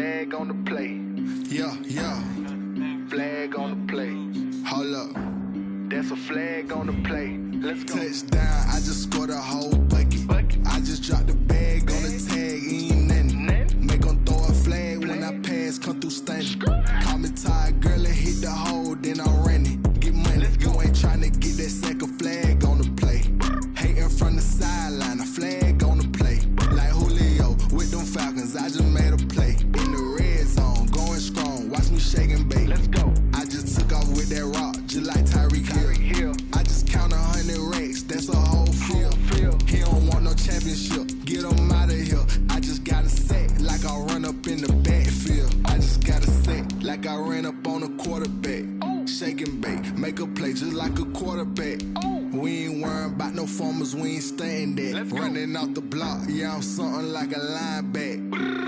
flag on the plate. Yeah, yeah. Flag on the plate. Hold up. That's a flag on the plate. Let's go. Touchdown, I just scored a whole bucket. I just dropped the bag on the tag, ain't nothing. Make 'em throw a flag when I pass, come through stunning. Call me tired, girl, and hit the hole, then I'm running. Get money, you ain't tryna get that second flag on the play. Hating from the sideline, a flag on the play. Like Julio with them Falcons, I just made a play. In the red zone, going strong, watch me shake and bake. Let's go. I just took off with that rock, just like Tyreek Hill. I just count 100 racks, that's a whole field. He don't want no championship, get him out of here. I just got a set, like I run up in the backfield. I just got a set, like I ran up on a quarterback. Shake and bake, make a play just like a quarterback. We ain't worrying about no formers, we ain't staying there. Running off the block, yeah, I'm something like a lineback.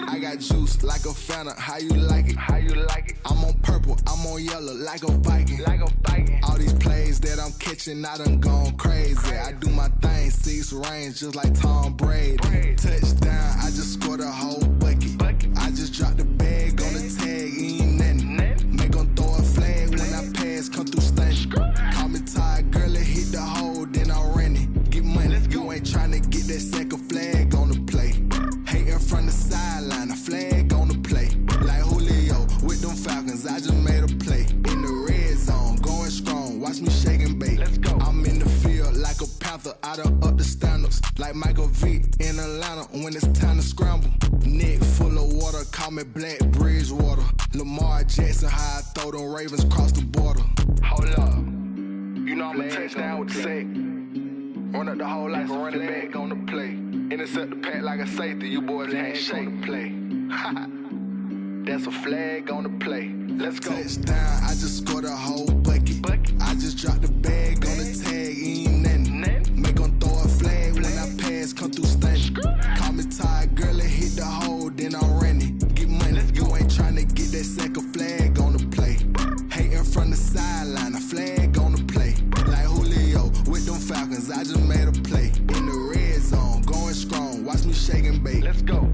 I got juice like a Fanta, how you like it? How you like it? I'm on purple, I'm on yellow, like a Viking. Like a Viking. All these plays that I'm catching, I done gone crazy. I do my thing, 6 range, just like Tom Brady. Touchdown, I just scored a whole bucket. I just dropped the bag on the tag, ain't nothing. Make 'em throw a flag when I pass, come through stunning. Call me tired, girl, and hit the hole, then I'm running. Get money, you ain't tryna get that second flag on the play. Hating from the sideline, a flag on the play. Like Julio with them Falcons, I just made a play. In the red zone, going strong, watch me shake and bake. Let's go. I'm in the field like a Panther, I done up the standards. Like Michael Vick in Atlanta when it's time to scramble. Neck full of water, call me Black Bridgewater. Lamar Jackson, how I throw them Ravens cross the border. Hold up. You know I'm a touchdown with the sack. Run up the hole like a running back on the play. Intercept the pack like a safety, you boys can't shake the play. That's a flag on the play. Let's go. Touchdown, I just scored a whole bucket. I just dropped the bag on the tag, ain't nothing. Make 'em throw a flag when I pass, come through stunning. Call me tired, girl, and hit the hole, then I'm running. Get money, you ain't tryna get that second flag on the play. Hating from the sideline, a flag on the play. Like Julio with them Falcons, I just made a play. In the red zone, going strong, watch me shake and bake. Let's go.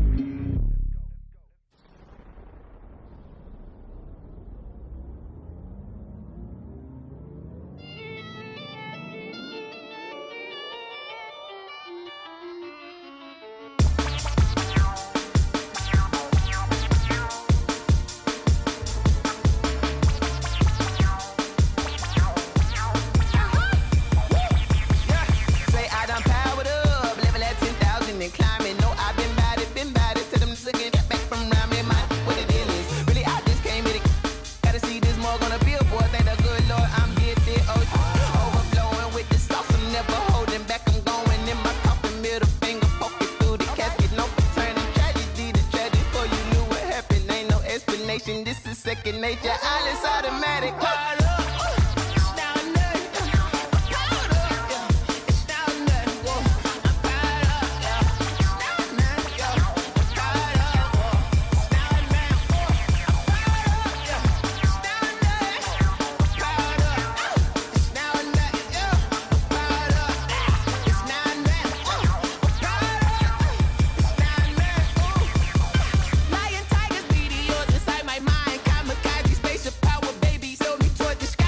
This is second nature, all is automatic. Lion, tigers, meteors inside my mind. Kamikaze, spaceship power, baby. Sell me toward the sky.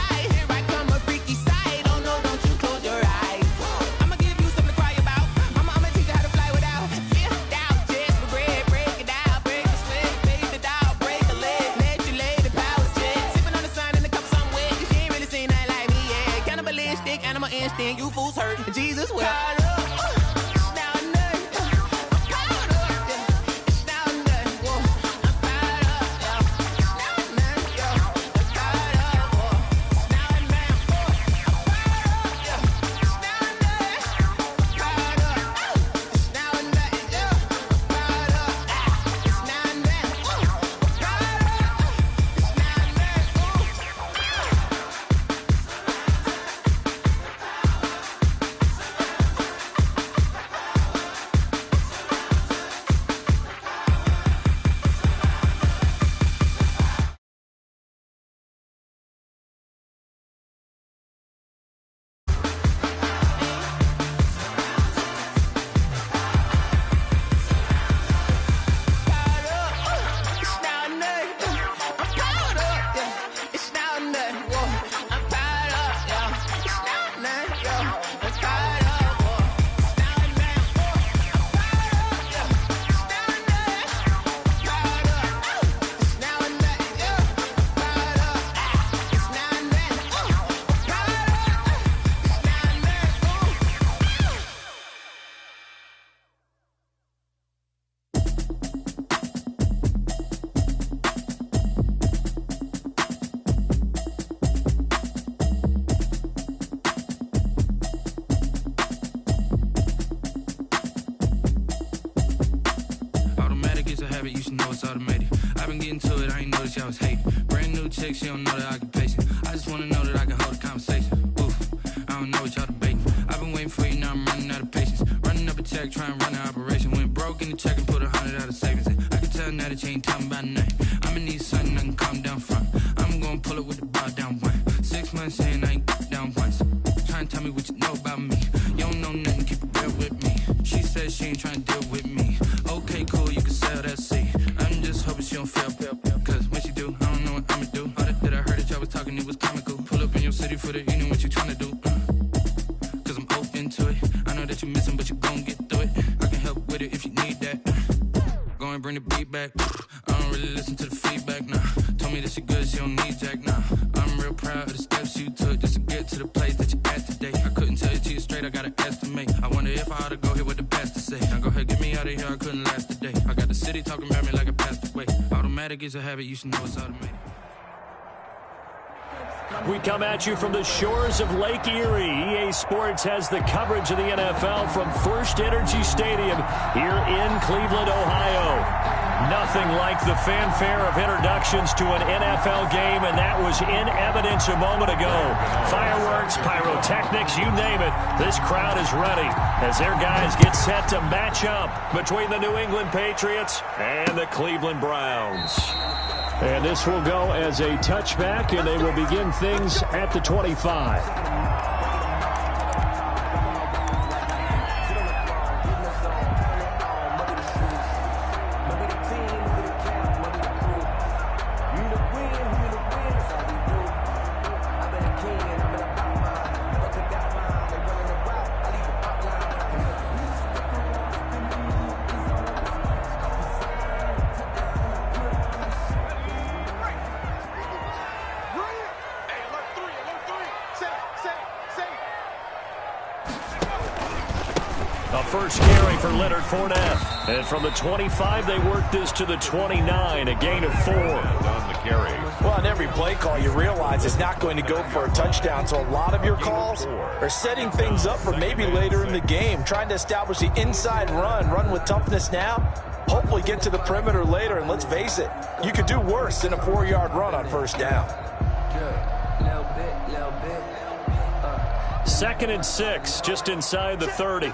automated. I've been getting to it, I ain't noticed y'all was hating. Brand new chick, she don't know the occupation. I just wanna know that I can hold a conversation. Oof, I don't know what y'all debating. I've been waiting for you, now I'm running out of patience. Running up a check, trying to run an operation. Went broke in the check and put 100 out of savings in. I can tell now that you ain't talking about nothing. I'ma need something I can calm down front. I'm gonna pull it with the bar down one. 6 months in, I ain't down once. Trying to tell me what you know about me. You don't know nothing, keep it real with me. She said she ain't trying to deal with me. Okay, cool, you can sell that seat. I'm just hoping she don't fail. Cause when she do, I don't know what I'ma do. All that I heard that y'all was talking, it was comical. Pull up in your city for the evening, what you trying to do? Cause I'm open to it. I know that you're missing, but you gon' get through it. I can help with it if you need that. Go and bring the beat back. I don't really listen to the feedback, nah. Told me that she good, she don't need jack, nah. I'm real proud of the steps you took just to get to the place that you're at today. I couldn't tell you to you straight, I gotta estimate. I wonder if I ought to go here with the pastor say. Now go ahead, get me out of here, I couldn't last a day. I got the city talking about me like a passed away. Automatic is a habit, you should know it's automated. We come at you from the shores of Lake Erie. EA Sports has the coverage of the NFL from First Energy Stadium here in Cleveland, Ohio. Nothing like the fanfare of introductions to an NFL game, and that was in evidence a moment ago. Fireworks, pyrotechnics, you name it. This crowd is ready as their guys get set to match up between the New England Patriots and the Cleveland Browns. And this will go as a touchback, and they will begin things at the 25. First carry for Leonard Fournette. And from the 25, they work this to the 29, a gain of 4. On the carry. Well, on every play call, you realize it's not going to go for a touchdown, so a lot of your calls are setting things up for maybe later in the game, trying to establish the inside run with toughness now, hopefully get to the perimeter later, and let's face it, you could do worse than a 4-yard run on first down. Second and 6, just inside the 30.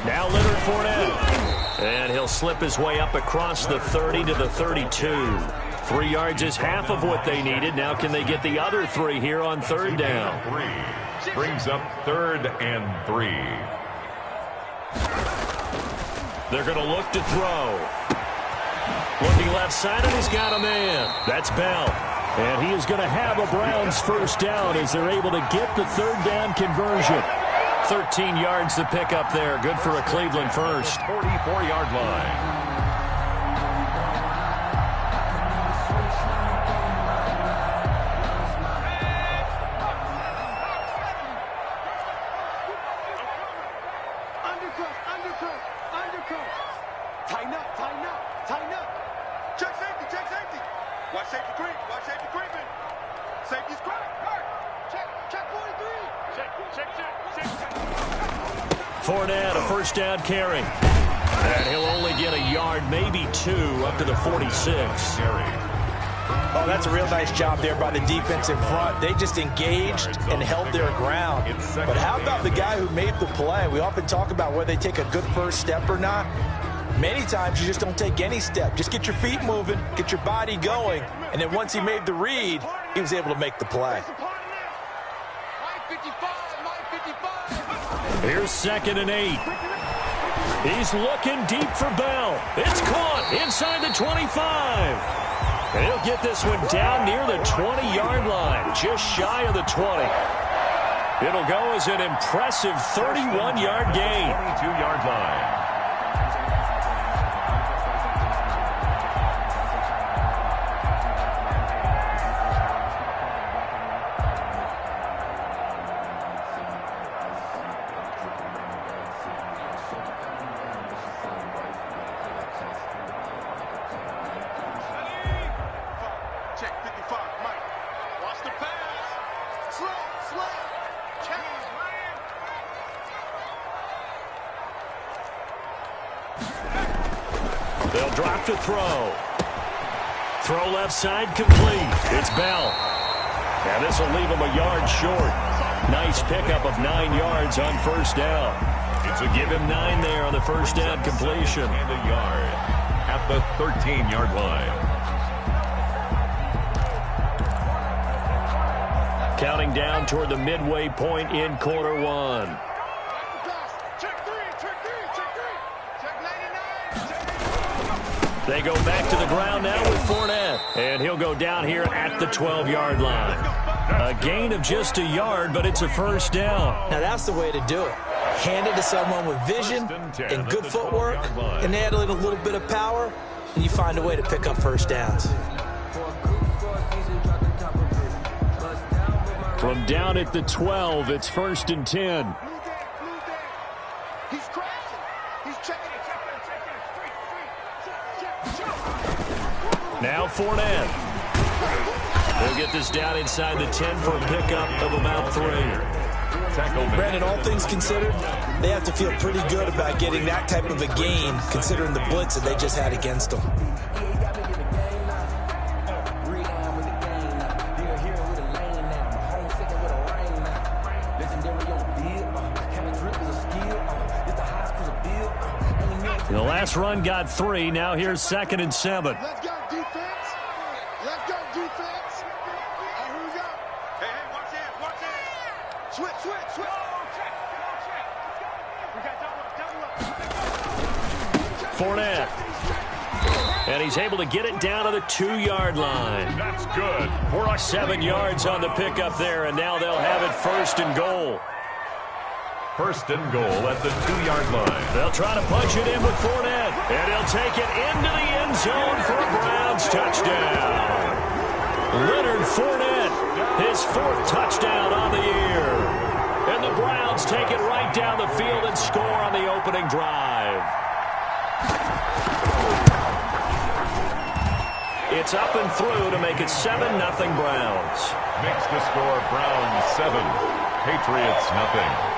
Now Leonard Fournette. And he'll slip his way up across the 30 to the 32. 3 yards is half of what they needed. Now can they get the other 3 here on third down? Brings up 3rd and 3. They're going to look to throw. Looking left side, and he's got a man. That's Bell. And he is going to have a Browns first down as they're able to get the third down conversion. 13 yards to pick up there. Good for a Cleveland first. 44-yard line. Tighten up. Check safety. Watch safety creep. Safety's cracked. Check 43. Check. Fournette, a first down carry. And he'll only get a yard, maybe 2, up to the 46. Oh, that's a real nice job there by the defensive front. They just engaged and held their ground. But how about the guy who made the play? We often talk about whether they take a good first step or not. Many times you just don't take any step. Just get your feet moving, get your body going, and then once he made the read, he was able to make the play. Here's 2nd and 8. He's looking deep for Bell. It's caught inside the 25. And he'll get this one down near the 20-yard line, just shy of the 20. It'll go as an impressive 31-yard gain. 22-yard line. They'll drop to throw. Throw left side complete. It's Bell. And this will leave him a yard short. Nice pickup of 9 yards on first down. So give him 9 there on the first down completion. And a yard at the 13-yard line. Counting down toward the midway point in quarter one. They go back to the ground now with Fournette. And he'll go down here at the 12-yard line. A gain of just a yard, but it's a first down. Now that's the way to do it. Hand it to someone with vision and good footwork, and add a little bit of power, and you find a way to pick up first downs. From down at the 12, it's 1st and 10. Now Fournette. They'll get this down inside the 10 for a pickup of about 3. Brandon, all things considered, they have to feel pretty good about getting that type of a gain, considering the blitz that they just had against them. The last run got 3. Now here's 2nd and 7. Let's go, defense. Let's go, defense. Here we go. Hey, watch this, watch this. Switch. Check. We got double up. Fournette. And he's able to get it down to the 2-yard line. That's good. 7 yards on the pickup there, and now they'll have it 1st and goal. 1st and goal at the 2-yard line. They'll try to punch it in with Fournette, and he'll take it into the end zone for a Browns touchdown. Leonard Fournette, his 4th touchdown on the year. And the Browns take it right down the field and score on the opening drive. It's up and through to make it 7-0 Browns. Makes the score Browns 7, Patriots nothing.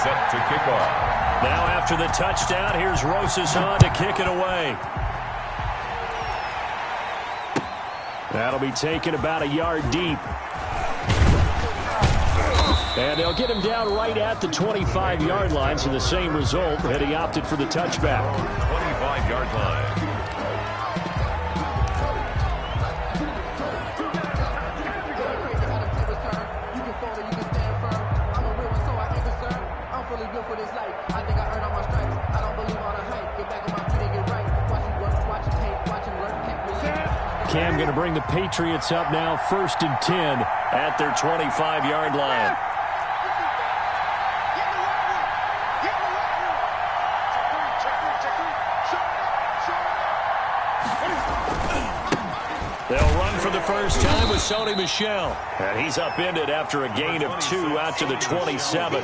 Set to kick off. Now after the touchdown, here's Rosas on to kick it away. That'll be taken about a yard deep. And they'll get him down right at the 25-yard line, so the same result, had he opted for the touchback. 25-yard line. Cam going to bring the Patriots up now 1st and 10 at their 25-yard line. They'll run for the first time with Sony Michel. And he's upended after a gain of 2 out to the 27.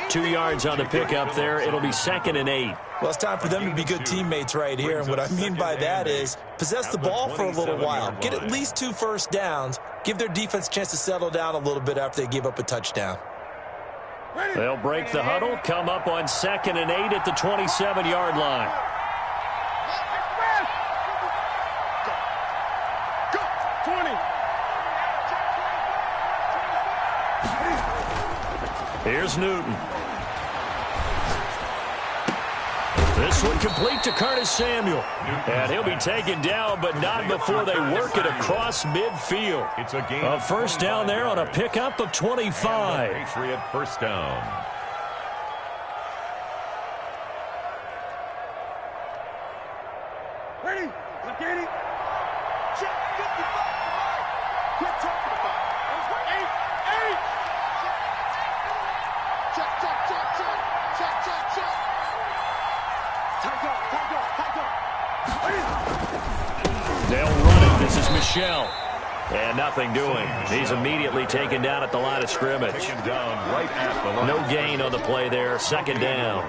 2 yards on the pickup there. It'll be 2nd and 8. Well, it's time for them to be good teammates right here. And what I mean by that is possess the ball for a little while. Get at least 2 first downs. Give their defense a chance to settle down a little bit after they give up a touchdown. They'll break the huddle, come up on 2nd and 8 at the 27-yard line. Here's Newton. This one complete to Curtis Samuel. And he'll be taken down, but not before they work it across midfield. It's a game. A first down there on a pickup of 25. Patriot first down. Ready? Look at it. Check 55. Quit talking about it. 8. Check. They'll run it. This is Michel. And nothing doing. He's immediately taken down at the line of scrimmage. Taken down right at the line. No gain on the play there. 2nd down.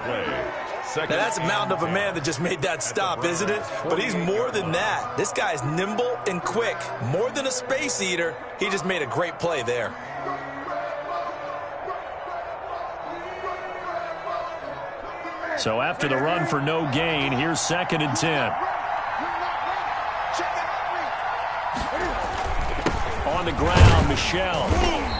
Now, that's a mountain of a man that just made that stop, isn't it? But he's more than that. This guy's nimble and quick. More than a space eater, he just made a great play there. So after the run for no gain, here's 2nd and 10. On the ground, Michel.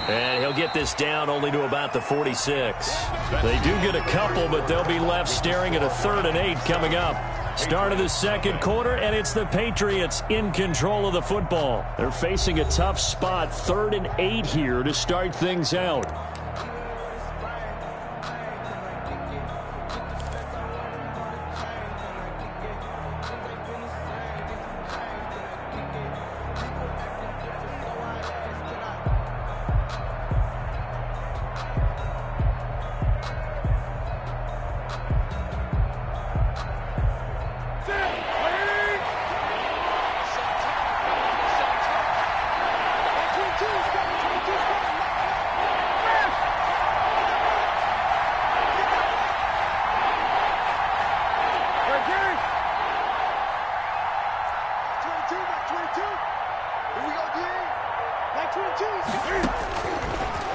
And he'll get this down only to about the 46. They do get a couple, but they'll be left staring at a 3rd and 8 coming up. Start of the second quarter, and it's the Patriots in control of the football. They're facing a tough spot, 3rd and 8 here to start things out.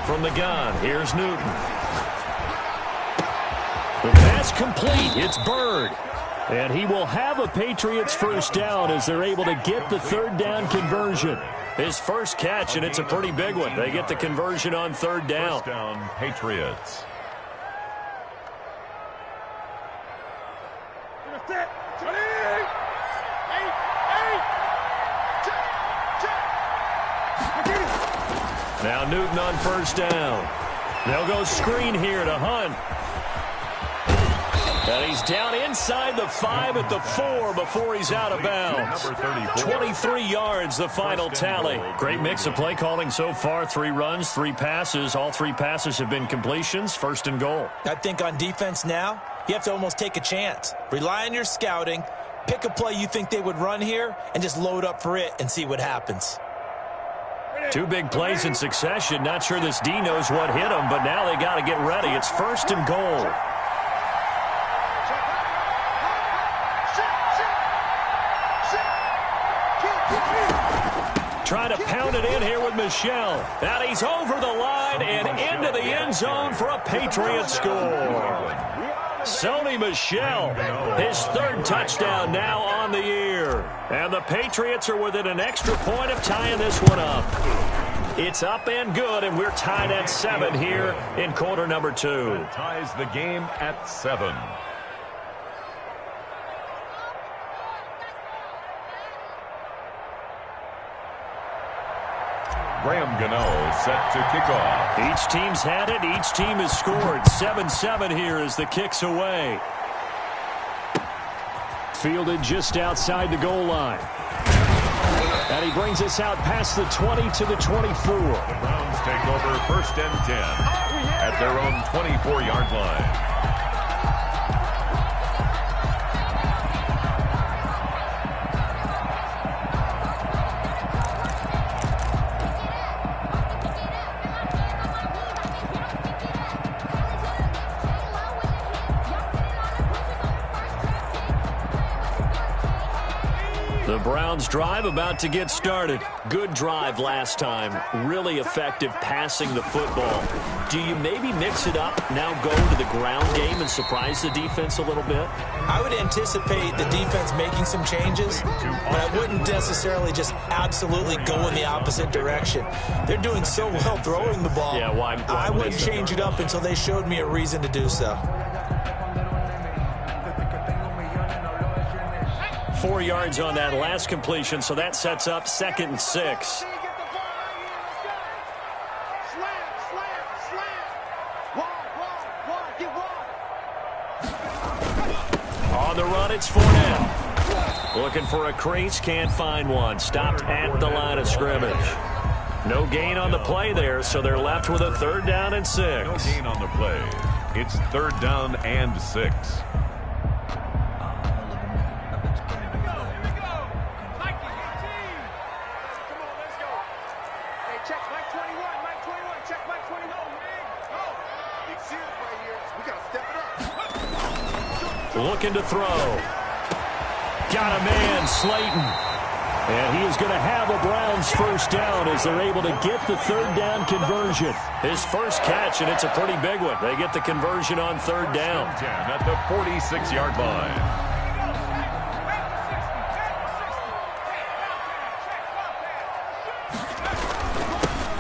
From the gun, here's Newton. The pass complete. It's Bird. And he will have a Patriots first down as they're able to get the 3rd down conversion. His first catch, and it's a pretty big one. They get the conversion on 3rd down. First down, Patriots. Now Newton on first down. They'll go screen here to Hunt. And he's down inside the 5 at the 4 before he's out of bounds. 23 yards, the final tally. Great mix of play calling so far. 3 runs, 3 passes. All 3 passes have been completions. 1st and goal. I think on defense now, you have to almost take a chance. Rely on your scouting. Pick a play you think they would run here and just load up for it and see what happens. 2 big plays in succession. Not sure this D knows what hit him, but now they got to get ready. It's 1st and goal. Trying to pound it in here with Michel. And he's over the line and into the end zone for a Patriot score. Sony Michel, his 3rd touchdown now on the year. And the Patriots are within an extra point of tying this one up. It's up and good, and we're tied at 7 here in quarter number 2. That ties the game at 7. Graham Gano set to kick off. Each team's had it. Each team has scored. 7-7 here as the kick's away. Fielded just outside the goal line. And he brings us out past the 20 to the 24. The Browns take over 1st and 10 at their own 24-yard line. The Browns drive about to get started. Good drive last time. Really effective passing the football. Do you maybe mix it up, now go to the ground game and surprise the defense a little bit? I would anticipate the defense making some changes, but I wouldn't necessarily just absolutely go in the opposite direction. They're doing so well throwing the ball. Yeah, why I wouldn't change it up until they showed me a reason to do so. 4 yards on that last completion, so that sets up 2nd and 6. On the run, it's Fournette. Looking for a crease, can't find one. Stopped at the line of scrimmage. No gain on the play there, so they're left with a 3rd down and 6. No gain on the play. It's 3rd down and 6. Looking to throw. Got a man, Slayton. And he is going to have a Browns first down as they're able to get the third down conversion. His first catch, and it's a pretty big one. They get the conversion on third down. 10 at the 46-yard line.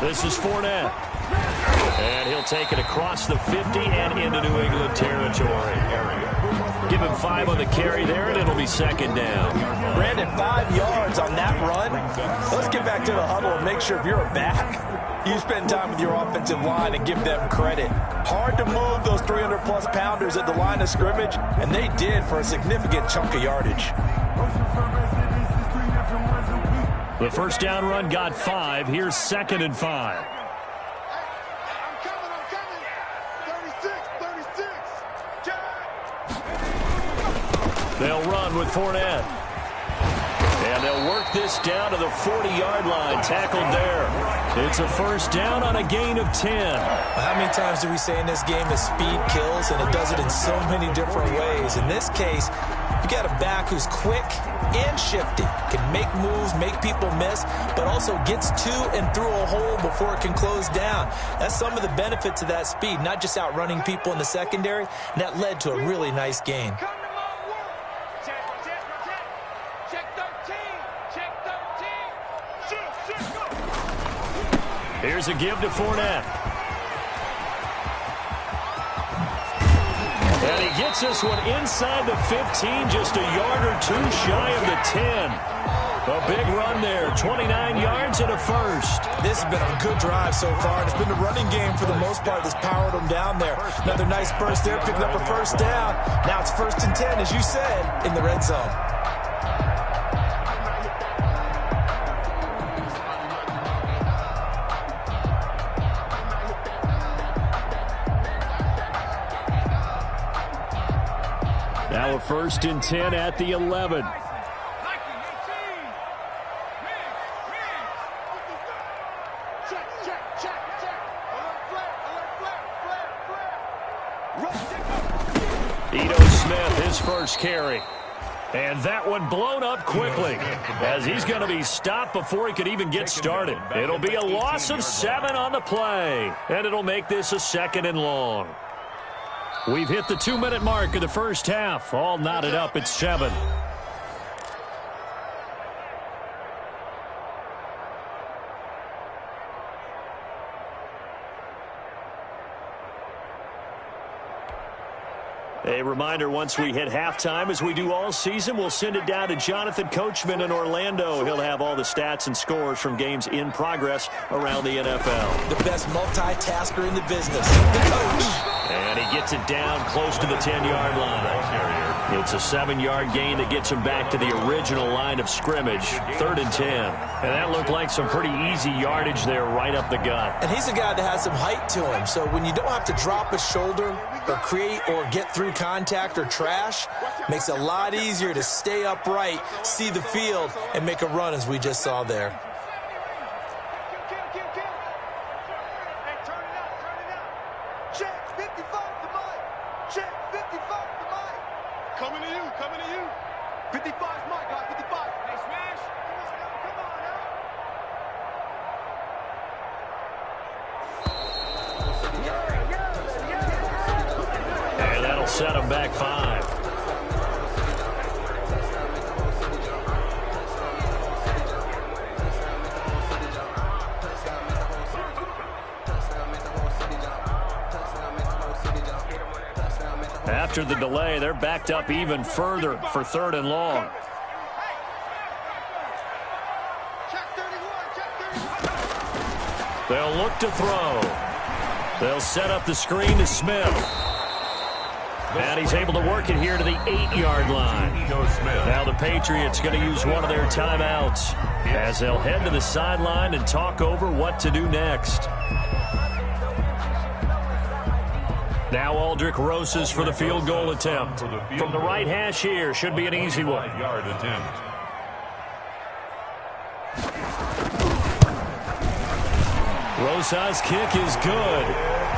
This is Fournette. And he'll take it across the 50 and into New England territory. Give him 5 on the carry there, and it'll be second down. Brandon, 5 yards on that run. Let's get back to the huddle and make sure if you're a back, you spend time with your offensive line and give them credit. Hard to move those 300-plus pounders at the line of scrimmage, and they did for a significant chunk of yardage. The first down run got 5. Here's 2nd and 5. They'll run with Fournette. And they'll work this down to the 40-yard line. Tackled there. It's a first down on a gain of 10. How many times do we say in this game that speed kills, and it does it in so many different ways? In this case, you got a back who's quick and shifty, can make moves, make people miss, but also gets to and through a hole before it can close down. That's some of the benefits of that speed, not just outrunning people in the secondary, and that led to a really nice gain. Here's a give to Fournette. And he gets this one inside the 15, just a yard or two shy of the 10. A big run there, 29 yards and a first. This has been a good drive so far, and it's been the running game for the most part that's powered them down there. Another nice burst there, picking up a first down. Now it's 1st and 10, as you said, in the red zone. Now a 1st and 10 at the 11. Ito Smith, his first carry. And that one blown up quickly as he's going to be stopped before he could even get started. It'll be a loss of 7 on the play, and it'll make this a 2nd and long. We've hit the 2-minute mark of the first half. All knotted up at 7. A reminder, once we hit halftime, as we do all season, we'll send it down to Jonathan Coachman in Orlando. He'll have all the stats and scores from games in progress around the NFL. The best multitasker in the business, the coach. And he gets it down close to the 10-yard line. It's a 7-yard gain that gets him back to the original line of scrimmage, 3rd and 10. And that looked like some pretty easy yardage there right up the gut. And he's a guy that has some height to him, so when you don't have to drop a shoulder or create or get through contact or trash, makes it a lot easier to stay upright, see the field, and make a run as we just saw there. Set him back 5. After the delay, they're backed up even further for 3rd and long. They'll look to throw. They'll set up the screen to Smith. And he's able to work it here to the 8-yard line. Now the Patriots going to use one of their timeouts as they'll head to the sideline and talk over what to do next. Now Aldrick Rosas for the field goal attempt. From the right hash here, should be an easy one. Rosas' kick is good.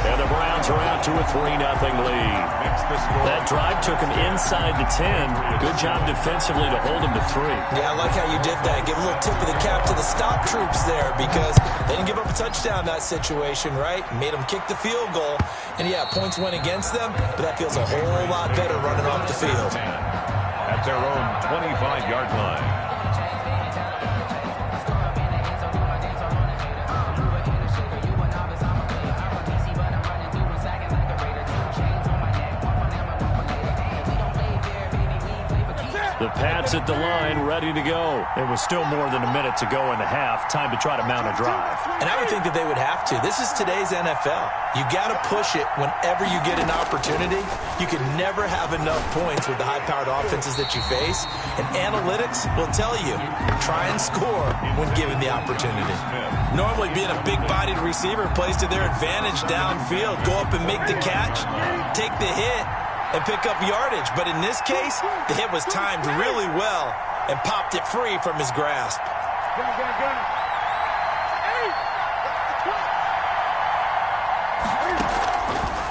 And the Browns are out to a 3-0 lead. That drive took him inside the 10. Good job defensively to hold him to 3. Yeah, I like how you did that. Give a little tip of the cap to the stop troops there because they didn't give up a touchdown in that situation, right? Made them kick the field goal. And, yeah, points went against them, but that feels a whole lot better running off the field. At their own 25-yard line. The Pats at the line, ready to go. It was still more than a minute to go in the half. Time to try to mount a drive. And I would think that they would have to. This is today's NFL. You got to push it whenever you get an opportunity. You can never have enough points with the high-powered offenses that you face. And analytics will tell you, try and score when given the opportunity. Normally being a big-bodied receiver plays to their advantage downfield. Go up and make the catch, take the hit, and pick up yardage. But in this case, the hit was timed really well and popped it free from his grasp.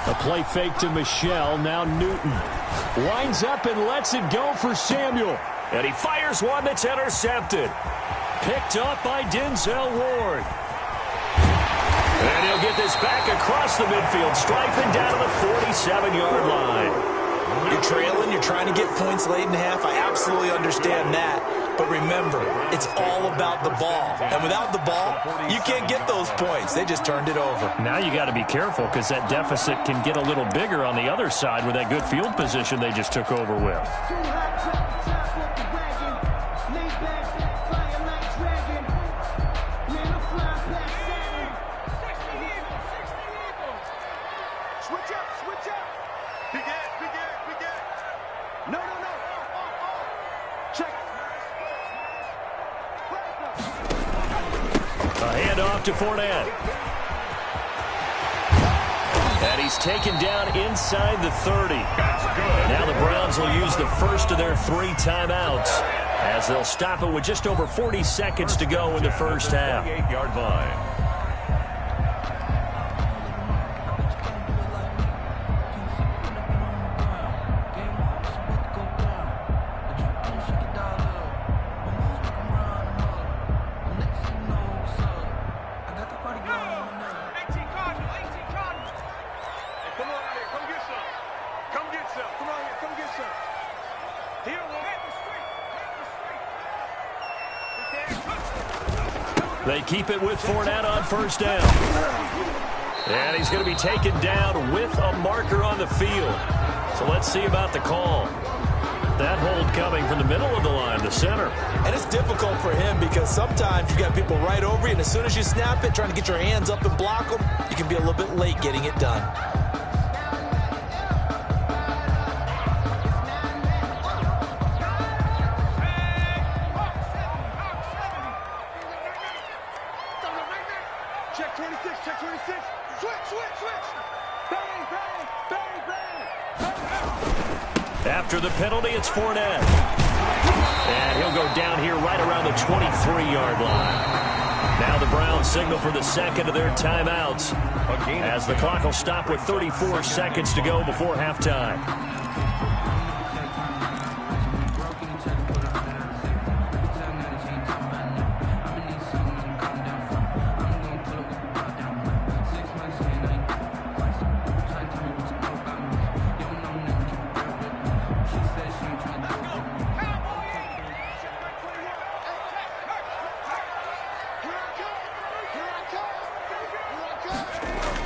A play fake to Michelle. Now Newton winds up and lets it go for Samuel. And he fires one that's intercepted. Picked up by Denzel Ward. And he'll get this back across the midfield, striping down to the 47-yard line. You're trailing, you're trying to get points late in half. I absolutely understand that. But remember, it's all about the ball. And without the ball, you can't get those points. They just turned it over. Now you got to be careful because that deficit can get a little bigger on the other side with that good field position they just took over with. To Fournette. And he's taken down inside the 30. Now the Browns will use the first of their 3 timeouts as they'll stop it with just over 40 seconds to go in the first half. 48-yard line. They keep it with Fournette on first down. And he's going to be taken down with a marker on the field. So let's see about the call. That hold coming from the middle of the line, the center. And it's difficult for him because sometimes you got people right over you, and as soon as you snap it, trying to get your hands up and block them, you can be a little bit late getting it done. After the penalty, it's Fournette. And he'll go down here right around the 23-yard line. Now the Browns signal for the second of their timeouts as the clock will stop with 34 seconds to go before halftime.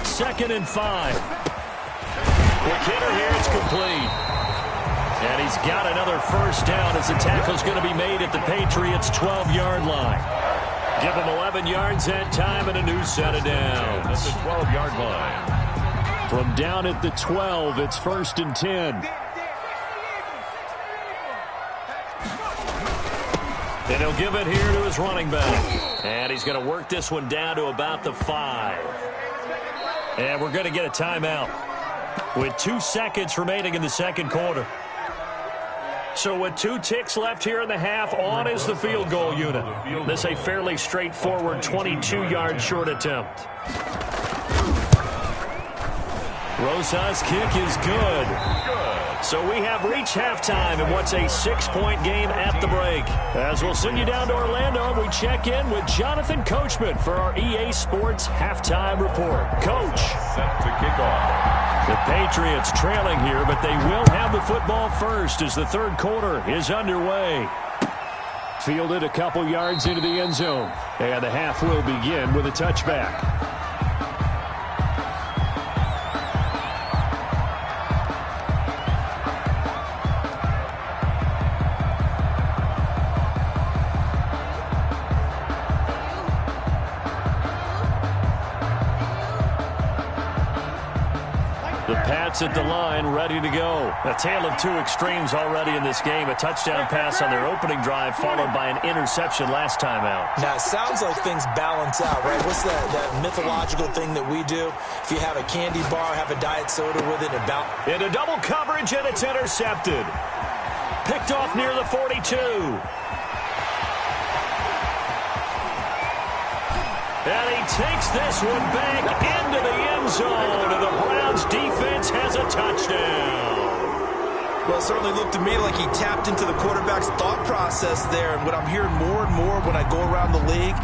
Second and 5. McKinnon here, it's complete. And he's got another first down as the tackle's going to be made at the Patriots' 12-yard line. Give them 11 yards that time and a new set of downs. That's the 12-yard line. From down at the 12, it's 1st and 10. And he'll give it here to his running back. And he's going to work this one down to about the 5. And we're going to get a timeout with 2 seconds remaining in the second quarter. So with 2 ticks left here in the half, on is the field goal unit. This a fairly straightforward 22-yard short attempt. Rosa's kick is good. So we have reached halftime in what's a 6-point game at the break. As we'll send you down to Orlando, we check in with Jonathan Coachman for our EA Sports Halftime Report. Coach. Set to kick off. The Patriots trailing here, but they will have the football first as the third quarter is underway. Fielded a couple yards into the end zone. And the half will begin with a touchback. The Pats at the line, ready to go. A tale of two extremes already in this game. A touchdown pass on their opening drive, followed by an interception last time out. Now, it sounds like things balance out, right? What's that mythological thing that we do? If you have a candy bar, have a diet soda with it, and balance. Into double coverage, and it's intercepted. Picked off near the 42. And he takes this one back into the end zone, and the Browns defense has a touchdown. Well, it certainly looked to me like he tapped into the quarterback's thought process there. And what I'm hearing more and more when I go around the league,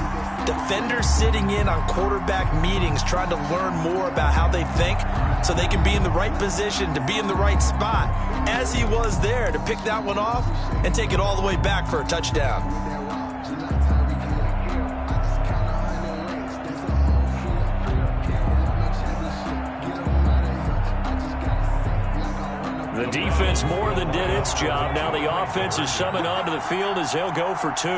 defenders sitting in on quarterback meetings trying to learn more about how they think so they can be in the right position, to be in the right spot, as he was there to pick that one off and take it all the way back for a touchdown. The defense more than did its job. Now the offense is summoned onto the field as they'll go for two.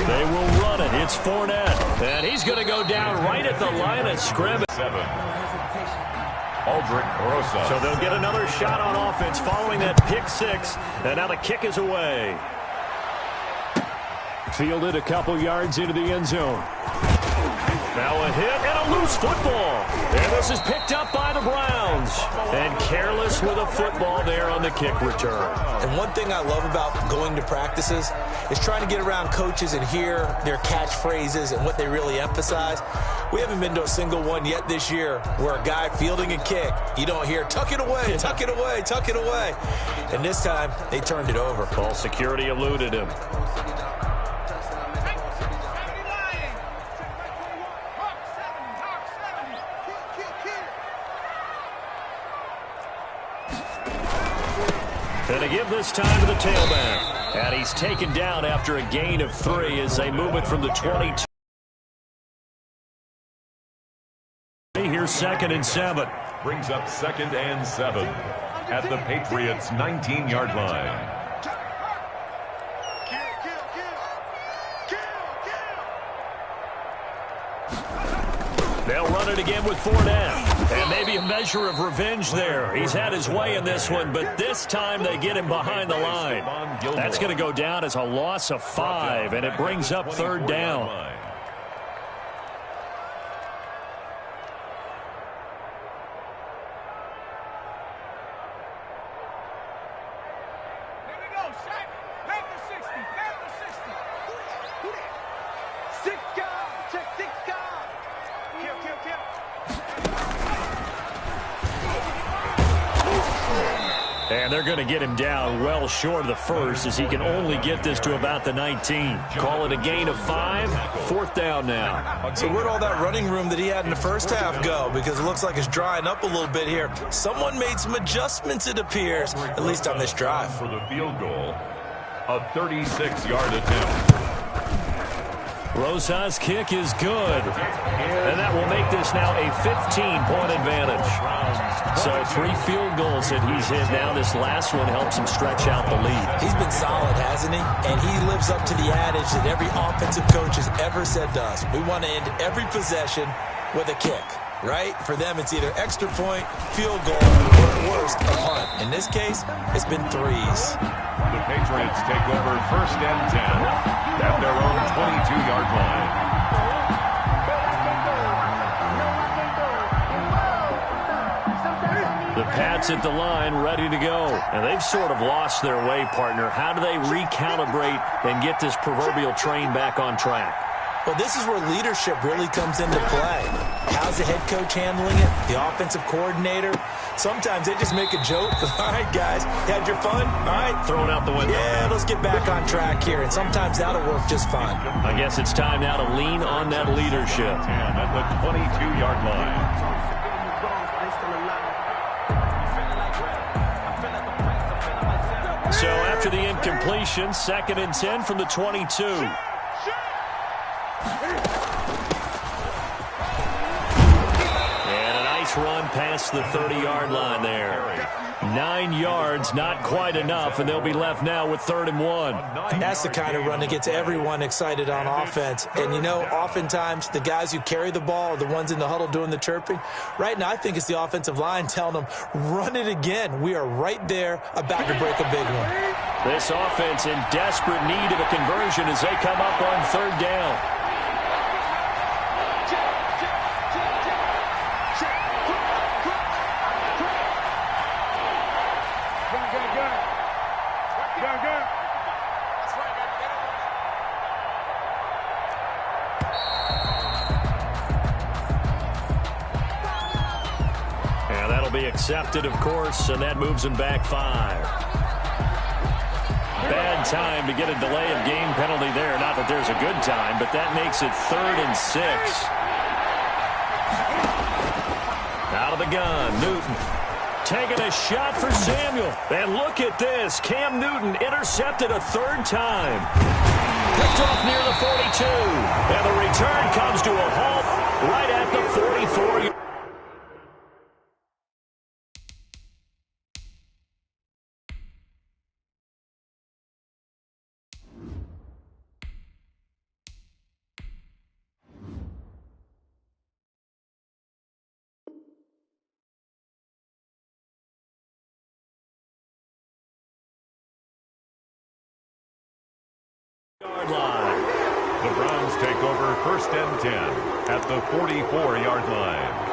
They will run it. It's Fournette. And he's going to go down right at the line of scrimmage. 7. Aldrich Rosa. So they'll get another shot on offense following that pick six. And now the kick is away. Fielded a couple yards into the end zone. Now a hit and a loose football. And this is picked up by the Browns. And careless with a football there on the kick return. And one thing I love about going to practices is trying to get around coaches and hear their catchphrases and what they really emphasize. We haven't been to a single one yet this year where a guy fielding a kick, you don't hear, tuck it away, tuck it away, tuck it away. And this time, they turned it over. Ball security eluded him. And to give this time to the tailback. And he's taken down after a gain of 3 as they move it from the 22. Here's 2nd and 7. Brings up 2nd and 7 at the Patriots' 19-yard line. They'll run it again with Fournette. And maybe a measure of revenge there. He's had his way in this one, but this time they get him behind the line. That's going to go down as a loss of 5, and it brings up 3rd down. And they're going to get him down well short of the first as he can only get this to about the 19. Call it a gain of 5. 4th down now. So where'd all that running room that he had in the first half go? Because it looks like it's drying up a little bit here. Someone made some adjustments, it appears, at least on this drive. For the field goal, a 36-yard attempt. Rosa's kick is good. And that will make this now a 15-point advantage. So 3 field goals that he's hit now. This last one helps him stretch out the lead. He's been solid, hasn't he? And he lives up to the adage that every offensive coach has ever said to us. We want to end every possession with a kick, right? For them, it's either extra point, field goal, or at worst, a punt. In this case, it's been 3s. The Patriots take over 1st and 10 at their own 22-yard line. The Pats at the line, ready to go. And they've sort of lost their way, partner. How do they recalibrate and get this proverbial train back on track? Well, this is where leadership really comes into play. How's the head coach handling it? The offensive coordinator? Sometimes they just make a joke. All right, guys, you had your fun? All right. Throw it out the window. Yeah, let's get back on track here. And sometimes that'll work just fine. I guess it's time now to lean on that leadership. And at the 22-yard line. So after the incompletion, 2nd and 10 from the 22. And a nice run past the 30-yard line there. 9 yards, not quite enough, and they'll be left now with 3rd and 1. That's the kind of run that gets everyone excited on offense. And, you know, oftentimes the guys who carry the ball are the ones in the huddle doing the chirping. Right now, I think it's the offensive line telling them, run it again. We are right there about to break a big one. This offense in desperate need of a conversion as they come up on 3rd down. And that'll be accepted, of course, and that moves them back 5. Bad time to get a delay of game penalty there. Not that there's a good time, but that makes it 3rd and 6. Out of the gun, Newton. Taking a shot for Samuel. And look at this. Cam Newton intercepted a 3rd time. Picked off near the 42. And the return comes to a halt right at the 44. Line. The Browns take over 1st and 10 at the 44-yard line.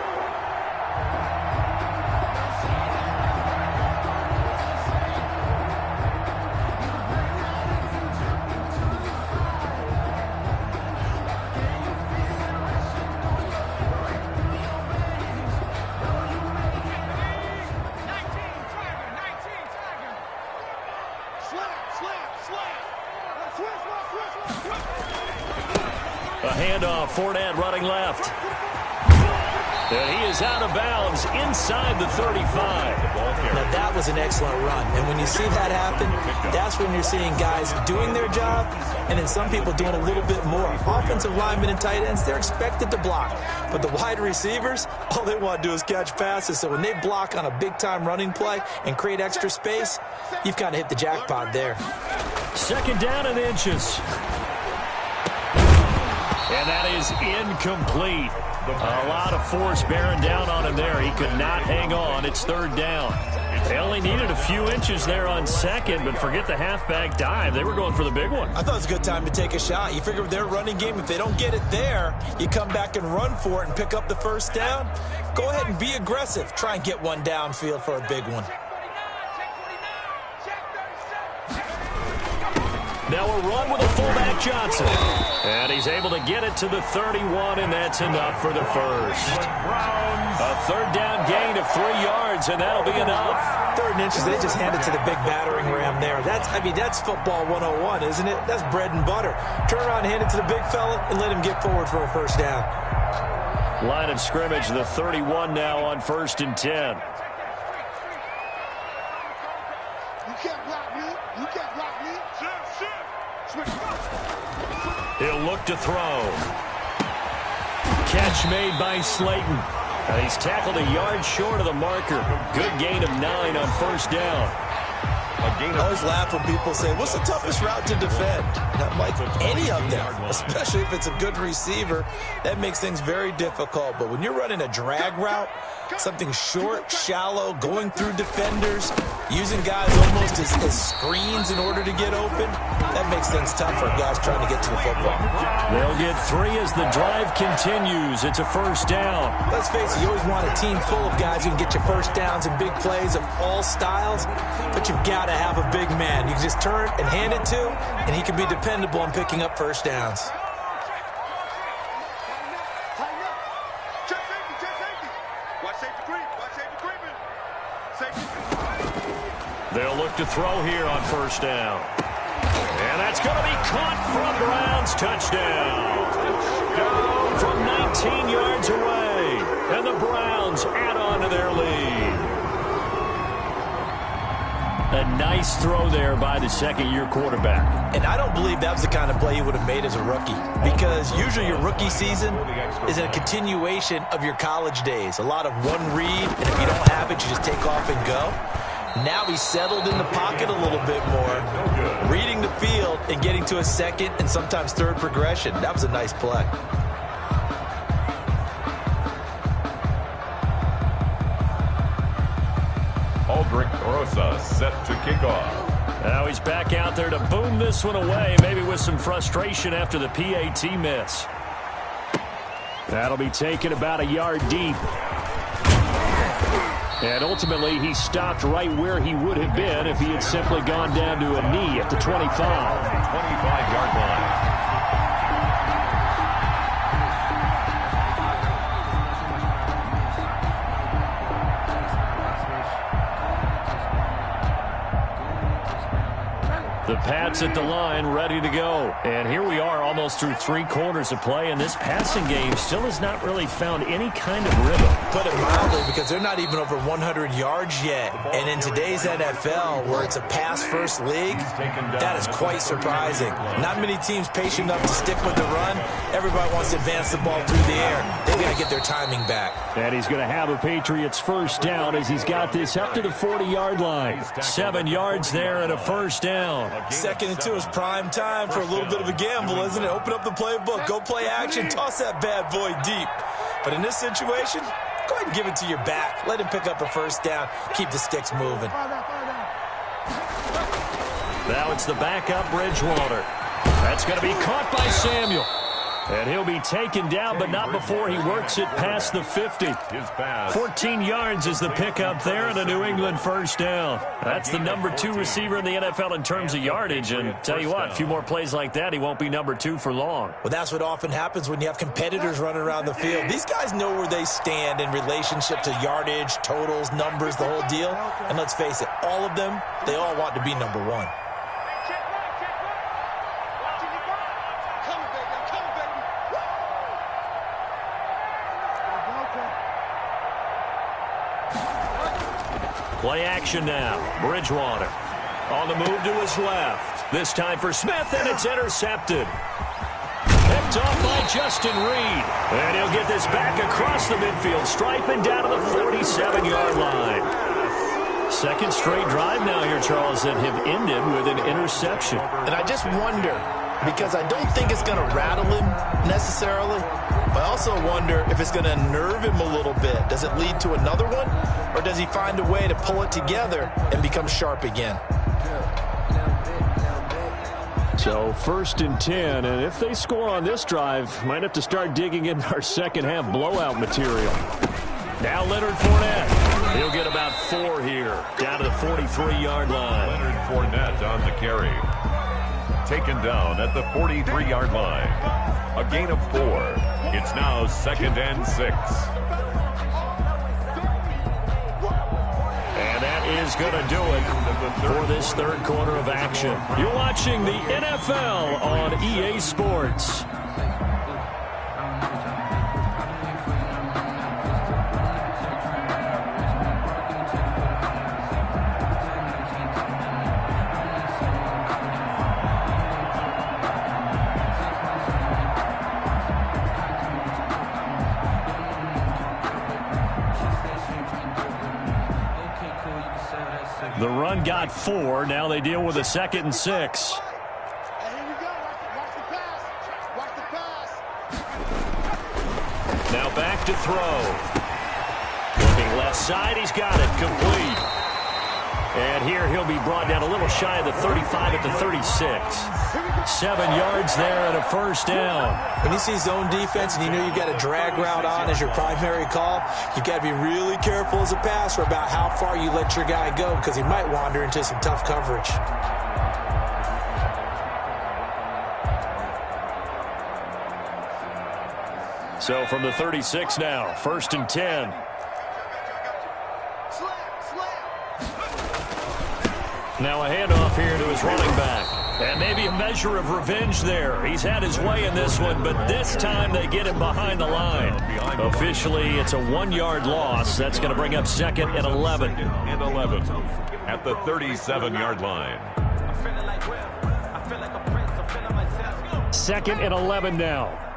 A handoff, Fournette running left. And he is out of bounds inside the 35. Now, that was an excellent run. And when you see that happen, that's when you're seeing guys doing their job and then some people doing a little bit more. Offensive linemen and tight ends, they're expected to block. But the wide receivers, all they want to do is catch passes. So when they block on a big-time running play and create extra space, you've kind of hit the jackpot there. 2nd down and inches. And that is incomplete. A lot of force bearing down on him there. He could not hang on. It's 3rd down. They only needed a few inches there on 2nd, but forget the halfback dive. They were going for the big one. I thought it was a good time to take a shot. You figure with their running game, if they don't get it there, you come back and run for it and pick up the 1st down. Go ahead and be aggressive. Try and get one downfield for a big one. Now a run with a fullback Johnson. And he's able to get it to the 31, and that's enough for the first. A 3rd down gain of 3 yards, and that'll be enough. 3rd and inches, they just hand it to the big battering ram there. That's football 101, isn't it? That's bread and butter. Turn around, hand it to the big fella, and let him get forward for a 1st down. Line of scrimmage, the 31 now on 1st and 10. You can't block me. You can't block me. He'll look to throw. Catch made by Slayton. He's tackled a yard short of the marker. Good gain of 9 on 1st down. I always laugh when people say, what's the toughest route to defend? And I'm like, any of them, especially if it's a good receiver. That makes things very difficult. But when you're running a drag route, something short, shallow, going through defenders, using guys almost as screens in order to get open, that makes things tough for guys trying to get to the football. They'll get 3 as the drive continues. It's a 1st down. Let's face it, you always want a team full of guys who can get you 1st downs and big plays of all styles, but you've got to have a big man you can just turn and hand it to, and he can be dependable on picking up 1st downs. They'll look to throw here on first down. And that's going to be caught from Browns. Touchdown. From 19 yards away. And the Browns add on to their lead. A nice throw there by the second-year quarterback. And I don't believe that was the kind of play he would have made as a rookie, because usually your rookie season is a continuation of your college days. A lot of one read, and if you don't have it, you just take off and go. Now he's settled in the pocket a little bit more, reading the field and getting to a second and sometimes third progression. That was a nice play. Aldrich Rosa set to kick off. Now he's back out there to boom this one away, maybe with some frustration after the PAT miss. That'll be taken about a yard deep. And ultimately, he stopped right where he would have been if he had simply gone down to a knee at the 25. 25-yard line. The Pats at the line, ready to go. And here we are almost through 3 quarters of play, and this passing game still has not really found any kind of rhythm. Put it mildly, because they're not even over 100 yards yet. And in today's NFL, where it's a pass-first league, that is quite surprising. Not many teams patient enough to stick with the run. Everybody wants to advance the ball through the air. They've got to get their timing back. And he's going to have a Patriots first down as he's got this up to the 40-yard line. 7 yards there and a first down. 2nd and 2 is prime time for a little bit of a gamble, isn't it? Open up the playbook, go play action, toss that bad boy deep. But in this situation, go ahead and give it to your back. Let him pick up a first down. Keep the sticks moving. Now it's the backup Bridgewater. That's going to be caught by Samuel. And he'll be taken down, but not before he works it past the 50. 14 yards is the pickup there and a New England first down. That's the number 2 receiver in the NFL in terms of yardage. And tell you what, a few more plays like that, he won't be number 2 for long. Well, that's what often happens when you have competitors running around the field. These guys know where they stand in relationship to yardage, totals, numbers, the whole deal. And let's face it, all of them, they all want to be number 1. Play action now. Bridgewater on the move to his left. This time for Smith, and it's intercepted. Picked off by Justin Reed. And he'll get this back across the midfield stripe and down to the 47-yard line. Second straight drive now here, Charles, that have ended with an interception. And I just wonder, because I don't think it's going to rattle him necessarily, but I also wonder if it's going to nerve him a little bit. Does it lead to another one? Or does he find a way to pull it together and become sharp again? So 1st and 10, and if they score on this drive, might have to start digging in our second half blowout material. Now Leonard Fournette. He'll get about 4 here, down to the 43-yard line. Leonard Fournette on the carry. Taken down at the 43-yard line. A gain of 4. It's now 2nd and 6. And that is going to do it for this 3rd quarter of action. You're watching the NFL on EA Sports. The run got 4. Now they deal with a 2nd and 6. Now back to throw. Looking left side. He's got it. Complete. And here he'll be brought down a little shy of the 35 at the 36. 7 yards there and a first down. When you see zone defense and you know you've got a drag route on as your primary call, you've got to be really careful as a passer about how far you let your guy go, because he might wander into some tough coverage. So from the 36 now, 1st and 10. Now a handoff here to his running back. And maybe a measure of revenge there. He's had his way in this one, but this time they get him behind the line. Officially, it's a 1-yard loss. That's going to bring up 2nd and 11. And 11 at the 37-yard line. 2nd and 11 now.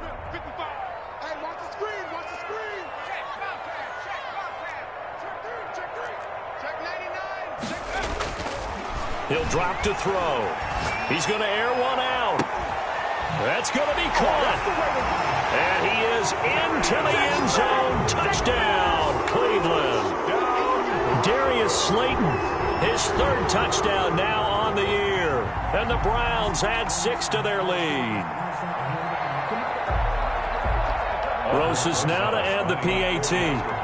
He'll drop to throw. He's going to air one out. That's going to be caught. And he is into the end zone. Touchdown, Cleveland. Darius Slayton, his 3rd touchdown now on the year. And the Browns add 6 to their lead. Roses now to add the PAT.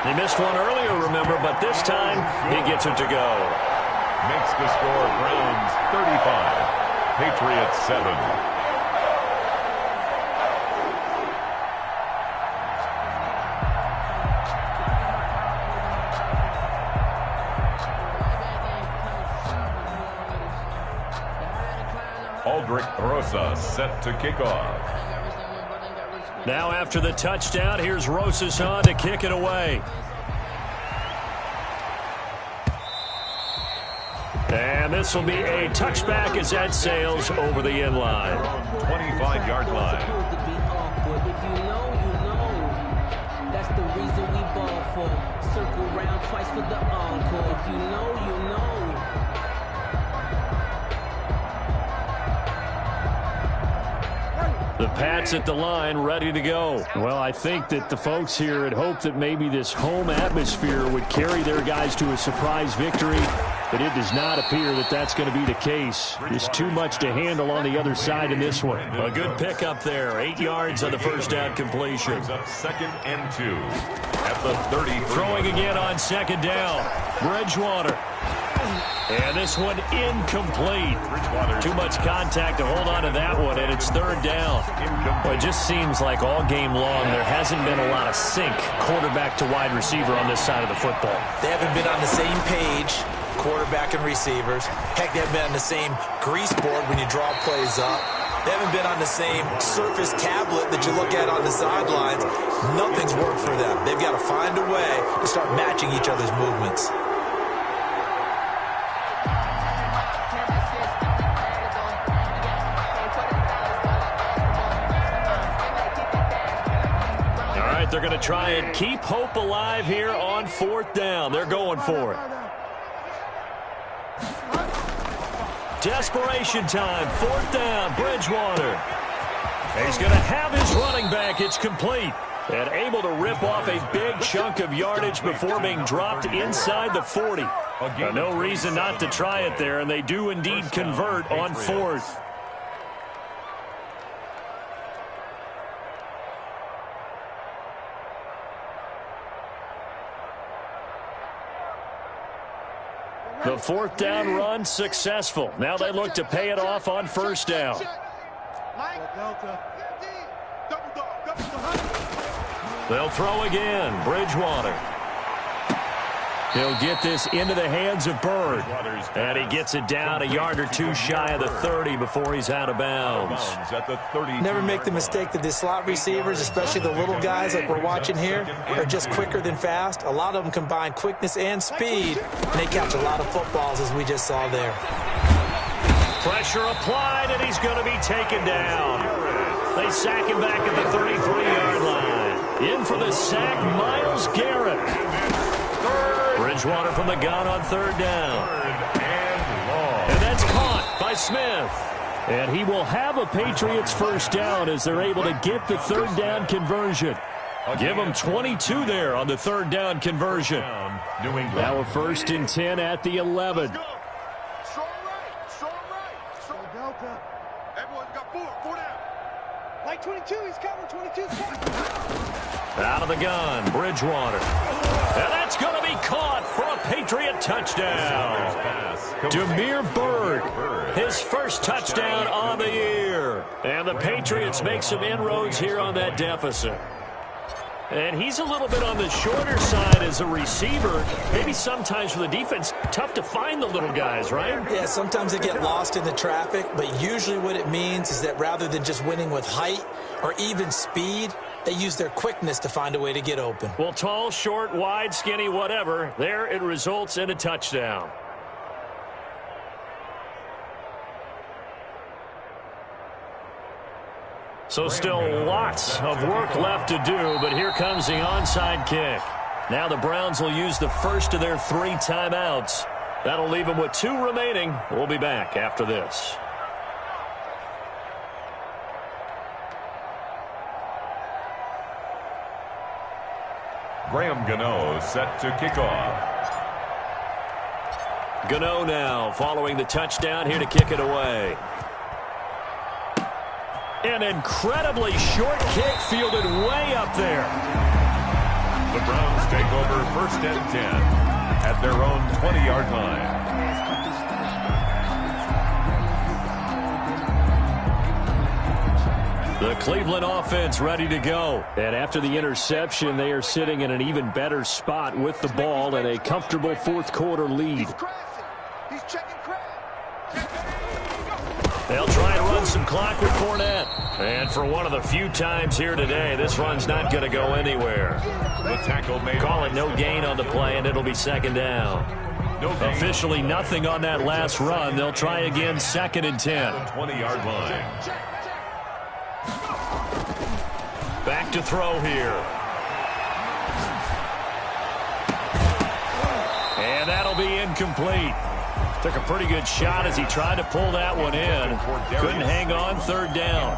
He missed one earlier, remember, but this time he gets it to go. Makes the score Browns 35, Patriots 7. Aldrich Rosa set to kick off. Now after the touchdown, here's Rosas on to kick it away. And this will be a touchback as that sails over the end line. 25-yard line. If you know, you know. That's the reason we ball for. Circle round twice for the encore. If you know, you know. The Pats at the line, ready to go. Well, I think that the folks here had hoped that maybe this home atmosphere would carry their guys to a surprise victory, but it does not appear that that's going to be the case. There's too much to handle on the other side in this one. A good pickup there, 8 yards on the first down completion. Up 2nd and 2 at the 30. Throwing again on 2nd down. Bridgewater. And this one incomplete. Too much contact to hold on to that one, and it's 3rd down. Well, it just seems like all game long there hasn't been a lot of sync quarterback to wide receiver on this side of the football. They haven't been on the same page, quarterback and receivers. Heck, they haven't been on the same grease board when you draw plays up. They haven't been on the same surface tablet that you look at on the sidelines. Nothing's worked for them. They've got to find a way to start matching each other's movements. They're going to try and keep hope alive here on 4th down. They're going for it. Desperation time. 4th down. Bridgewater. He's going to have his running back. It's complete. And able to rip off a big chunk of yardage before being dropped inside the 40. No reason not to try it there, and they do indeed convert on 4th. The 4th down run successful. Now they look to pay it off on 1st down. They'll throw again. Bridgewater. He'll get this into the hands of Bird. And he gets it down a yard or two shy of the 30 before he's out of bounds. Never make the mistake that the slot receivers, especially the little guys like we're watching here, are just quicker than fast. A lot of them combine quickness and speed, and they catch a lot of footballs, as we just saw there. Pressure applied, and he's going to be taken down. They sack him back at the 33-yard line. In for the sack, Myles Garrett. Bridgewater from the gun on 3rd down. And that's caught by Smith. And he will have a Patriots 1st down as they're able to get the 3rd down conversion. Give them 22 there on the 3rd down conversion. Now a 1st and 10 at the 11. Like 22, he's covering 22. Out of the gun, Bridgewater. And that's going to be caught for a Patriot touchdown. Damiere Byrd, his 1st touchdown on the year. And the Patriots make some inroads here on that deficit. And he's a little bit on the shorter side as a receiver. Maybe sometimes for the defense, tough to find the little guys, right? Yeah, sometimes they get lost in the traffic, but usually what it means is that rather than just winning with height or even speed, they use their quickness to find a way to get open. Well, tall, short, wide, skinny, whatever, there it results in a touchdown. So still lots of work left to do, but here comes the onside kick. Now the Browns will use the first of their 3 timeouts. That'll leave them with 2 remaining. We'll be back after this. Graham Gano set to kick off. Gano now following the touchdown here to kick it away. An incredibly short kick fielded way up there. The Browns take over 1st and 10 at their own 20-yard line. The Cleveland offense ready to go. And after the interception, they are sitting in an even better spot with the ball and a comfortable 4th quarter lead. He's checking crap. They'll try and run some clock with Fournette. And for one of the few times here today, this run's not going to go anywhere. The tackle made. Call it no gain on the play, and it'll be 2nd down. Officially nothing on that last run. They'll try again 2nd and 10. 20-yard line. Back to throw here. And that'll be incomplete. Took a pretty good shot as he tried to pull that one in. Couldn't hang on. 3rd down.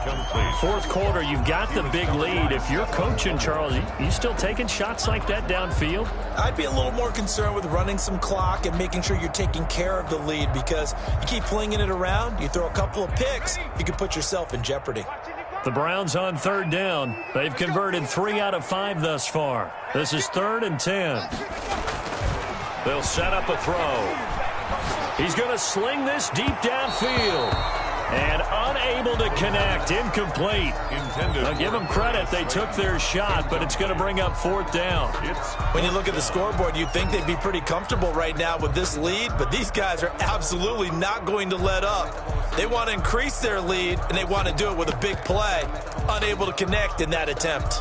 4th quarter, you've got the big lead. If you're coaching, Charles, you still taking shots like that downfield? I'd be a little more concerned with running some clock and making sure you're taking care of the lead, because you keep flinging it around, you throw a couple of picks, you could put yourself in jeopardy. The Browns on 3rd down. They've converted 3 out of 5 thus far. This is 3rd and 10. They'll set up a throw. He's going to sling this deep downfield. And unable to connect. Incomplete. I'll give them credit. They took their shot, but it's going to bring up 4th down. When you look at the scoreboard, you'd think they'd be pretty comfortable right now with this lead, but these guys are absolutely not going to let up. They want to increase their lead, and they want to do it with a big play. Unable to connect in that attempt.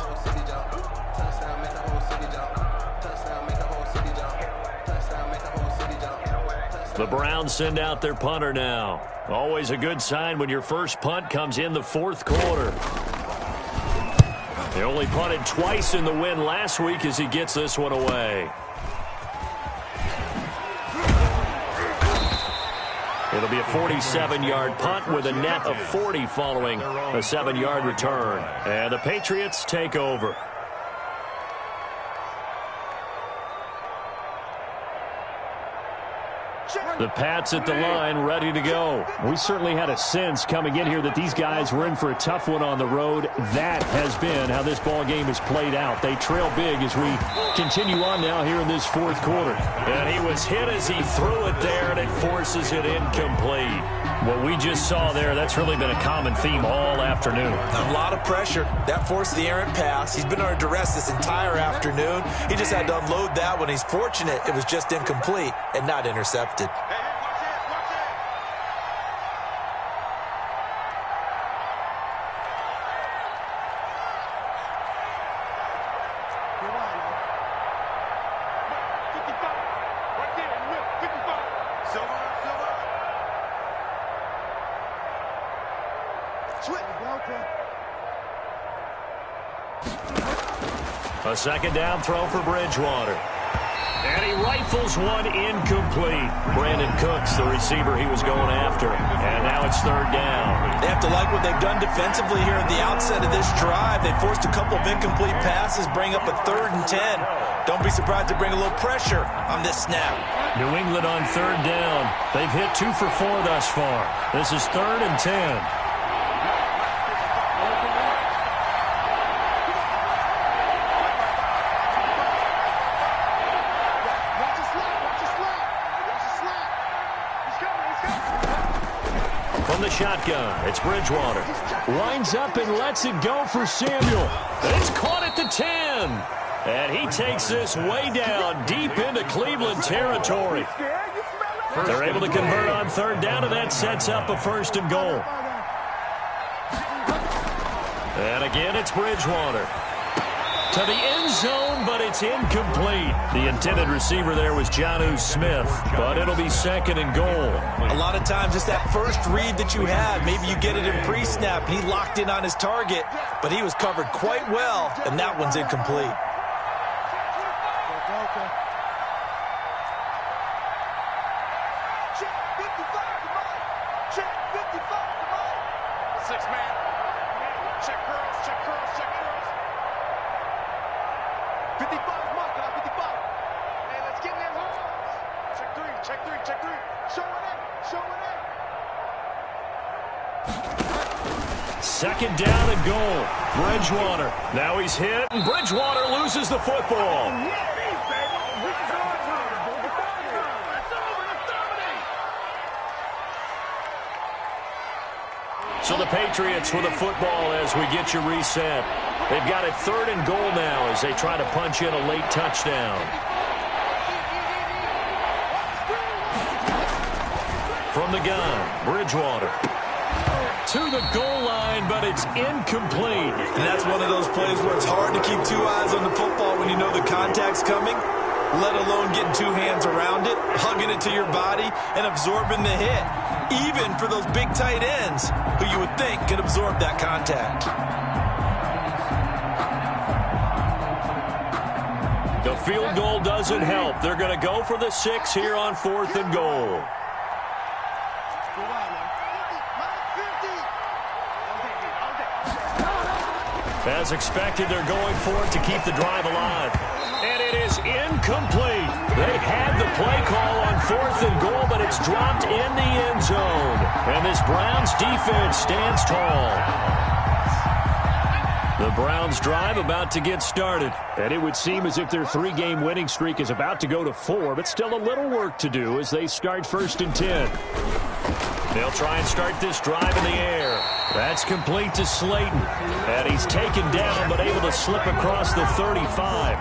The Browns send out their punter now. Always a good sign when your first punt comes in the 4th quarter. They only punted twice in the win last week as he gets this one away. It'll be a 47-yard punt with a net of 40 following a 7-yard return. And the Patriots take over. The Pats at the line, ready to go. We certainly had a sense coming in here that these guys were in for a tough one on the road. That has been how this ball game has played out. They trail big as we continue on now here in this 4th quarter. And he was hit as he threw it there, and it forces it incomplete. What we just saw there, that's really been a common theme all afternoon. A lot of pressure. That forced the errant pass. He's been under duress this entire afternoon. He just had to unload that one. He's fortunate it was just incomplete and not intercepted. A 2nd down throw for Bridgewater. And he rifles one incomplete. Brandon Cooks, the receiver he was going after. And now it's 3rd down. They have to like what they've done defensively here at the outset of this drive. They forced a couple of incomplete passes, bring up a 3rd and 10. Don't be surprised to bring a little pressure on this snap. New England on 3rd down. They've hit 2 for 4 thus far. This is 3rd and 10. From the shotgun, it's Bridgewater. Lines up and lets it go for Samuel. It's caught at the 10. And he takes this way down deep into Cleveland territory. They're able to convert on third down, and that sets up a 1st and goal. And again, it's Bridgewater. To the end zone, but it's incomplete. The intended receiver there was Jonnu Smith, but it'll be 2nd and goal. A lot of times it's that first read that you have. Maybe you get it in pre-snap, and he locked in on his target, but he was covered quite well, and that one's incomplete. Second down and goal. Bridgewater. Now he's hit, and Bridgewater loses the football. So the Patriots with the football as we get you reset. They've got it 3rd and goal now as they try to punch in a late touchdown. From the gun, Bridgewater. To the goal line, but it's incomplete. And that's one of those plays where it's hard to keep 2 eyes on the football when you know the contact's coming, let alone getting 2 hands around it, hugging it to your body, and absorbing the hit, even for those big tight ends who you would think could absorb that contact. The field goal doesn't help. They're going to go for the 6 here on 4th and goal. As expected, they're going for it to keep the drive alive. And it is incomplete. They had the play call on 4th and goal, but it's dropped in the end zone. And this Browns defense stands tall. The Browns drive about to get started. And it would seem as if their 3-game winning streak is about to go to 4, but still a little work to do as they start 1st and 10. They'll try and start this drive in the air. That's complete to Slayton. And he's taken down but able to slip across the 35.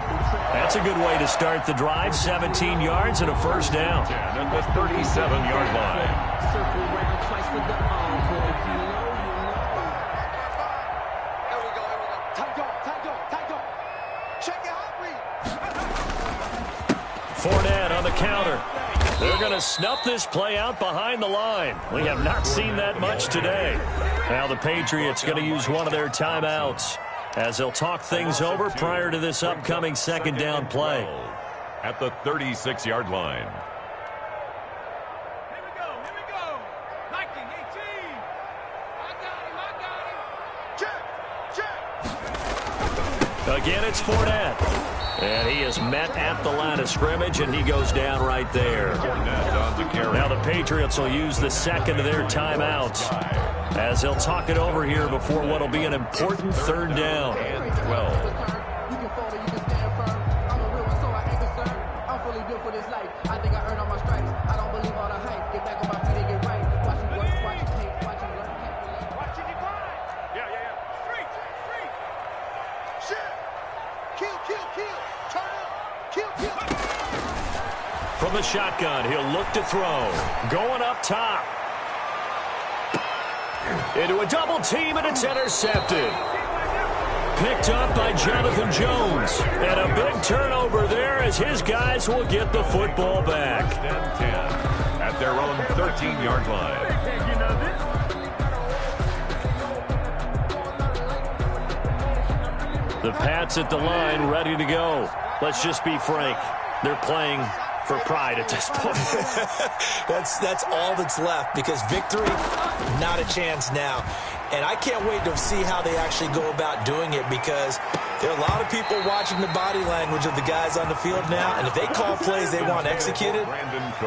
That's a good way to start the drive. 17 yards and a 1st down. At the 37-yard line. Circle round twice for the encore. If you know, you know. Here we go. Tango. Check it out, read. Fournette on the counter. They're going to snuff this play out behind the line. We have not seen that much today. Now the Patriots going to use one of their timeouts as they'll talk things over prior to this upcoming 2nd down play. At the 36-yard line. Here we go. 19, 18. I got him. Check. Again, it's Fournette. And he is met at the line of scrimmage, and he goes down right there. Now the Patriots will use the 2nd of their timeouts as they'll talk it over here before what will be an important 3rd down. And 12. From the shotgun, he'll look to throw. Going up top. Into a double team, and it's intercepted. Picked up by Jonathan Jones. And a big turnover there as his guys will get the football back. 10 at their own 13-yard line. The Pats at the line, ready to go. Let's just be frank. They're playing for pride at this point. That's all that's left, because victory, not a chance now. And I can't wait to see how they actually go about doing it, because there are a lot of people watching the body language of the guys on the field now, and if they call plays they want executed,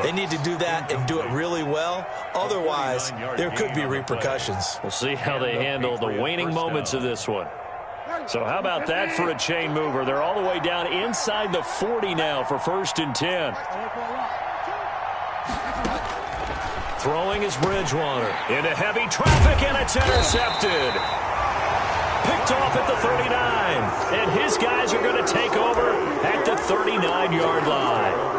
they need to do that and do it really well. Otherwise, there could be repercussions. We'll see how they handle the waning moments of this one. So how about that for a chain mover? They're all the way down inside the 40 now for 1st and 10. Throwing is Bridgewater. Into heavy traffic, and it's intercepted. Picked off at the 39. And his guys are going to take over at the 39-yard line.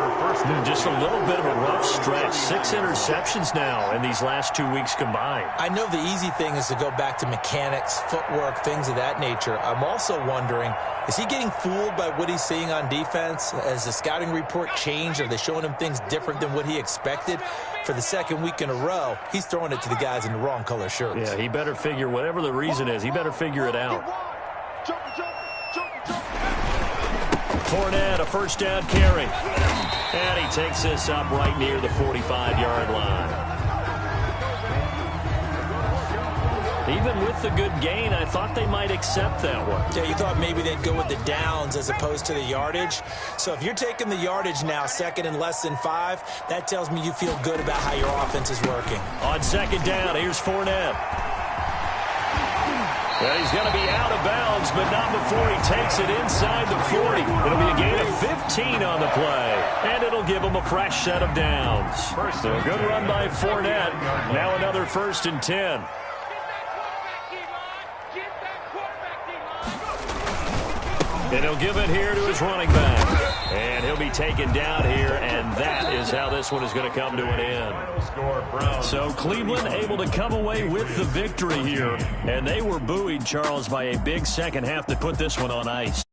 Just a little bit of a rough stretch. 6 interceptions now in these last 2 weeks combined. I know the easy thing is to go back to mechanics, footwork, things of that nature. I'm also wondering, is he getting fooled by what he's seeing on defense? Has the scouting report changed? Are they showing him things different than what he expected? For the second week in a row, he's throwing it to the guys in the wrong color shirts. Yeah, he better figure, whatever the reason is, he better figure it out. Fournette, a first down carry. And he takes this up right near the 45-yard line. Even with the good gain, I thought they might accept that one. Yeah, you thought maybe they'd go with the downs as opposed to the yardage. So if you're taking the yardage now, second and less than 5, that tells me you feel good about how your offense is working. On second down, here's Fournette. Well, he's going to be out of bounds, but not before he takes it inside the 40. It'll be a gain of 15 on the play, and it'll give him a fresh set of downs. So a good run by Fournette. Now another 1st and 10. And he'll give it here to his running back. And he'll be taken down here, and that is how this one is going to come to an end. So Cleveland able to come away with the victory here. And they were buoyed, Charles, by a big second half that put this one on ice.